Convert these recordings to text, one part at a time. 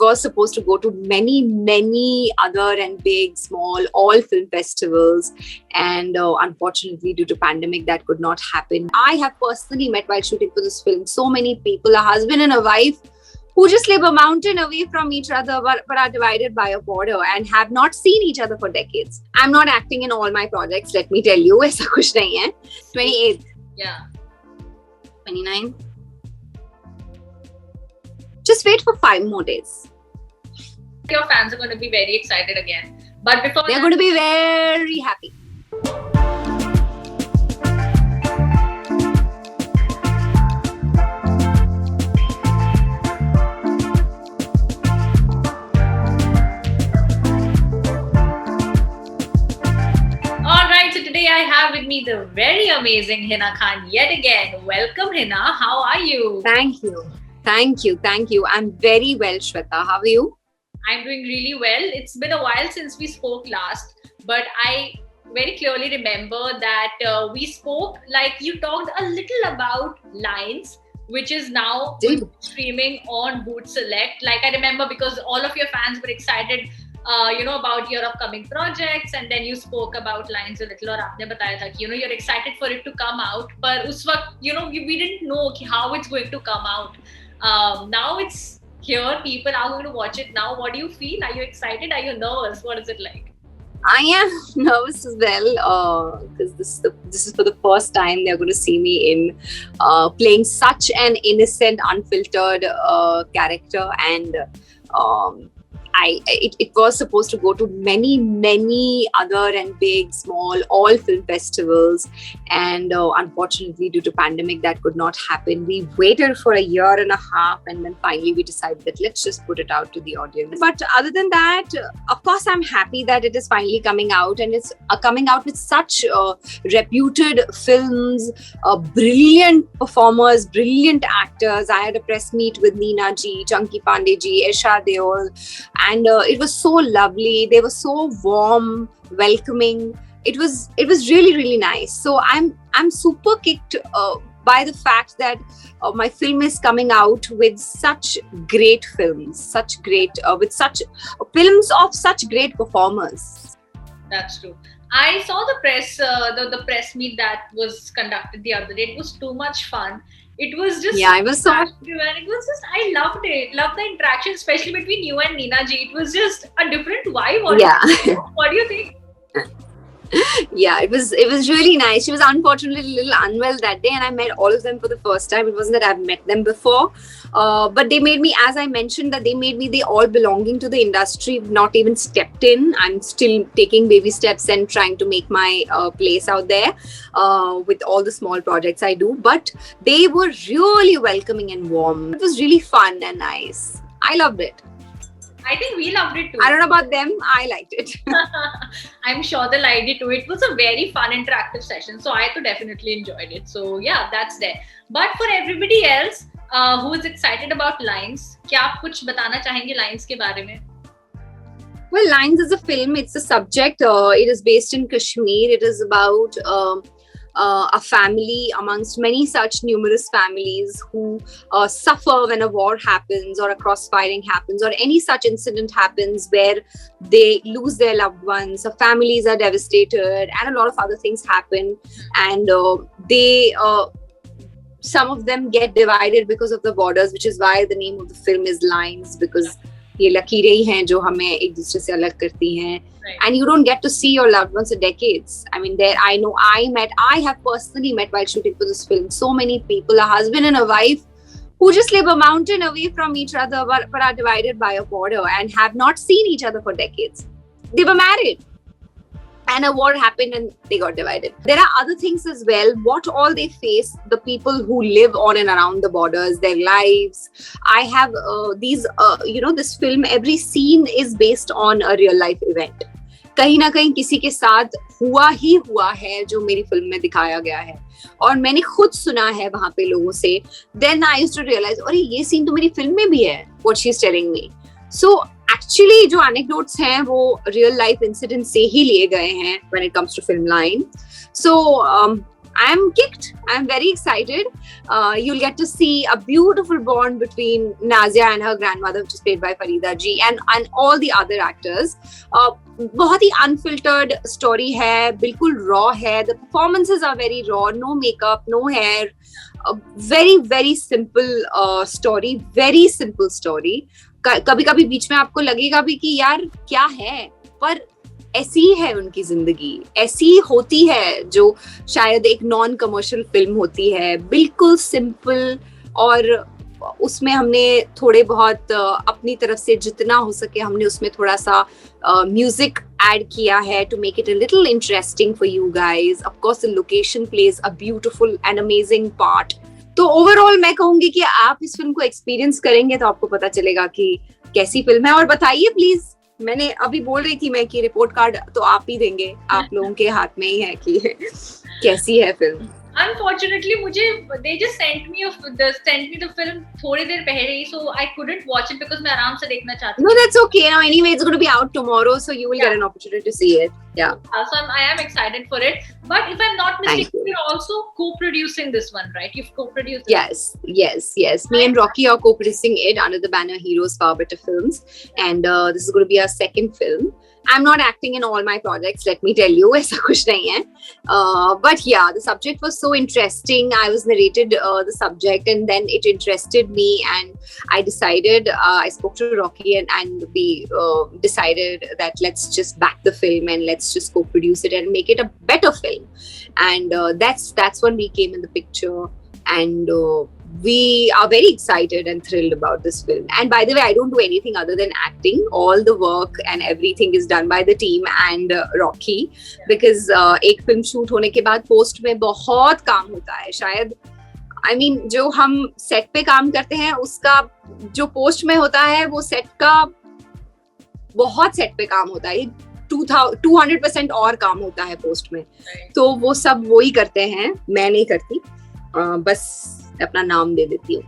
was supposed to go to many other and big, small, all film festivals. And unfortunately, due to pandemic, that could not happen. I have personally met while shooting for this film so many people, a husband and a wife, who just live a mountain away from each other but are divided by a border and have not seen each other for decades. I'm not acting in all my projects, let me tell you. ऐसा कुछ नहीं है. 28th. Yeah. 29. Just wait for 5 more days. Your fans are going to be very excited again. But before they're going to be very happy. Alright, so today I have with me the very amazing Hina Khan yet again. Welcome, Hina. How are you? Thank you. I'm very well, Shweta. How are you? I'm doing really well. It's been a while since we spoke last, but I very clearly remember that we spoke, like you talked a little about Lines, which is now streaming on Boot Select. Like I remember because all of your fans were excited, about your upcoming projects, and then you spoke about Lines a little. और आपने बताया था कि you're excited for it to come out, but उस वक्त we didn't know how it's going to come out. Now it's here. People are going to watch it now. What do you feel? Are you excited? Are you nervous? What is it like? I am nervous as well because this is for the first time they're going to see me in playing such an innocent, unfiltered character, and it was supposed to go to many other and big, small, all film festivals, and unfortunately due to pandemic that could not happen. We waited for a year and a half, and then finally we decided that let's just put it out to the audience. But other than that, of course I'm happy that it is finally coming out, and it's coming out with such reputed films, brilliant performers, brilliant actors. I had a press meet with Neena ji, Chunky Pandey ji, Esha Deol, and it was so lovely. They were so warm, welcoming. It was really nice. So I'm super kicked by the fact that my film is coming out with such great films, with such films of such great performers. That's true. I saw the press, the press meet that was conducted the other day. It was too much fun. It was just it was so. And it was just, I loved it. Loved the interaction, especially between you and Neena ji. It was just a different vibe. What do you think? Yeah, it was really nice. She was unfortunately a little unwell that day, and I met all of them for the first time. It wasn't that I've met them before, but they made me, as I mentioned, they all belonging to the industry, not even stepped in. I'm still taking baby steps and trying to make my place out there with all the small projects I do. But they were really welcoming and warm. It was really fun and nice. I loved it. I think we loved it too. I don't know about them. I liked it. I'm sure they liked it too. It was a very fun, interactive session. So I too definitely enjoyed it. So yeah, that's there. But for everybody else who is excited about Lines, क्या आप कुछ बताना चाहेंगे Lines के बारे में? Well, Lines is a film. It's a subject. It is based in Kashmir. It is about a family amongst many such numerous families who suffer when a war happens or a crossfiring happens or any such incident happens where they lose their loved ones. The families are devastated and a lot of other things happen, and some of them get divided because of the borders, which is why the name of the film is Lines, because ये लकीरें ही हैं जो हमें एक दूसरे से अलग करती हैं. And you don't get to see your loved ones for decades. I mean, I have personally met while shooting for this film so many people, a husband and a wife who just live a mountain away from each other but are divided by a border and have not seen each other for decades. They were married and a war happened and they got divided. There are other things as well. What all they face, the people who live on and around the borders, their lives. I have this film, every scene is based on a real life event. कहीं ना कहीं किसी के साथ हुआ है जो मेरी फिल्म में दिखाया गया है और मैंने खुद सुना है वहां पे लोगों से. Then I used to realize, अरे ये सीन तो मेरी फिल्म में भी है. What she's telling me. So actually जो anecdotes हैं वो real life incidents से ही लिए गए हैं when it comes to film line. So I'm kicked. I'm very excited. You'll get to see a beautiful bond between Nazia and her grandmother, which is played by Farida ji, and all the other actors. बहुत ही unfiltered story है, बिल्कुल raw है. The performances are very raw, no makeup, no hair. Very very simple story, very simple story. कभी कभी बीच में आपको लगेगा भी कि यार क्या है, पर ऐसी है उनकी जिंदगी, ऐसी होती है जो शायद एक नॉन कमर्शियल फिल्म होती है, बिल्कुल सिंपल. और उसमें हमने थोड़े बहुत अपनी तरफ से जितना हो सके हमने उसमें थोड़ा सा म्यूजिक ऐड किया है to make it a little interesting for you guys. Of course the location plays a beautiful and amazing part. तो ओवरऑल मैं कहूंगी कि आप इस फिल्म को एक्सपीरियंस करेंगे तो आपको पता चलेगा कि कैसी फिल्म है. और बताइए प्लीज, मैंने अभी बोल रही थी मैं कि रिपोर्ट कार्ड तो आप ही देंगे, आप लोगों के हाथ में ही है कि कैसी है film. Unfortunately, they just sent me the film थोड़ी देर पहले ही, so I couldn't watch it because मैं आराम से देखना चाहती. No, that's okay. Now anyway, it's going to be out tomorrow, so you will get an opportunity to see it. Yeah. So I am excited for it. But if I'm not mistaken, you're also co-producing this one, right? You've co-produced it. Yes. Me and Rocky are co-producing it under the banner Heroes Far Better Films, and this is going to be our second film. I'm not acting in all my projects, let me tell you. ऐसा कुछ नहीं है. But yeah, the subject was so interesting. I was narrated the subject, and then it interested me, and I decided. I spoke to Rocky, and we decided that let's just back the film and let's just co-produce it and make it a better film. And that's when we came in the picture, and we are very excited and thrilled about this film. And by the way, I don't do anything other than acting. All the work and everything is done by the team and Rocky, because एक film shoot होने के बाद post में बहुत काम होता है. शायद I mean जो हम set पे काम करते हैं उसका जो post में होता है वो set का बहुत set पे काम होता है. 200% और काम होता है post में. तो वो सब वो ही करते हैं, मैं नहीं करती. बस अपना नाम दे देती हूँ.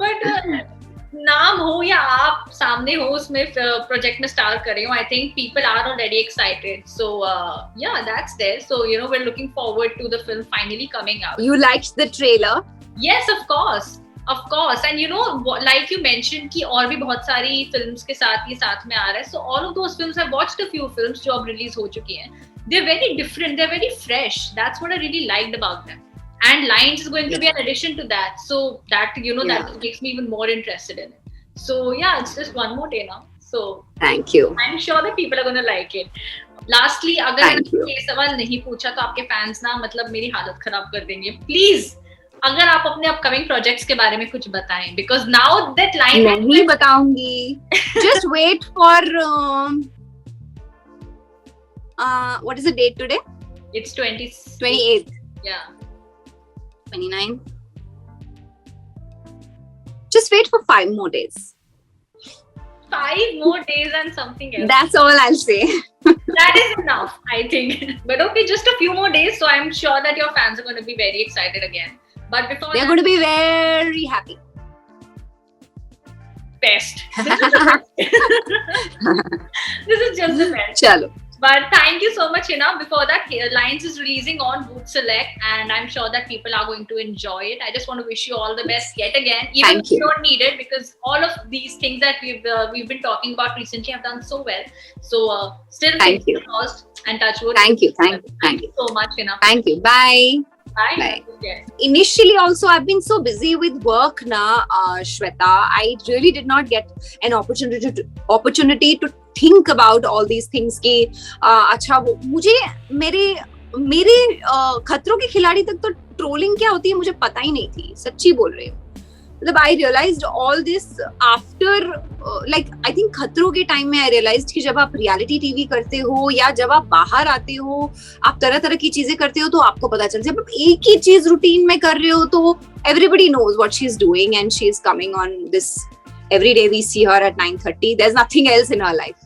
बट नाम हो या आप सामने हो उसमें प्रोजेक्ट में स्टार कर रहे हो, I think people are already excited. So yeah that's there. So you know we are looking forward to the film finally coming out. You liked the trailer? Yes, of course. And you know, like you mentioned कि और भी बहुत सारी films के साथ ये साथ में आ रहा है. So all of those films, I've watched a few films जो अब रिलीज हो चुकी हैं. They're very different, they're very fresh. That's what I really liked about them. And Lines is going to be an addition to that. So that, you know, that makes me even more interested in it. So yeah, it's just one more day now. So thank you. I'm sure that people are going to like it. Lastly, अगर मैंने ये सवाल नहीं पूछा तो आपके fans ना मतलब मेरी हालत खराब कर देंगे. प्लीज अगर आप अपने अपकमिंग प्रोजेक्ट्स के बारे में कुछ बताएं, because now that line नहीं बताऊंगी. Just wait for what is the date today? It's 28th. Yeah. 29. Just wait for 5 more days. 5 more days and something else. That's all I'll say. That is enough, I think. But okay, just a few more days, so I'm sure that your fans are going to be very excited again. But before they're going to be very happy. Best. This is just the best. Chalo. But thank you so much, Hina. Before that, Lines is releasing on Booth Select, and I'm sure that people are going to enjoy it. I just want to wish you all the best yet again. Even if you don't need it, because all of these things that we've been talking about recently have done so well. So still thank you. Lost and touch wood. Thank you so much, Hina. Thank you. Bye. Bye. Initially also I've been so busy with work na, Shweta. I really did not get an opportunity to think about all these things कि अच्छा वो मुझे मेरे खतरों के खिलाड़ी तक तो ट्रोलिंग क्या होती है मुझे पता ही नहीं थी. सच्ची बोल रही हूँ. मतलब I realized all this after like I think खतरों के टाइम में I realized कि जब आप रियलिटी टीवी करते हो या जब आप बाहर आते हो आप तरह तरह की चीजें करते हो तो आपको पता चलता है. जब आप एक ही चीज रूटीन में कर रहे हो तो everybody knows what she's doing and she's coming on this every day we see her at 9:30. There's nothing else in her life.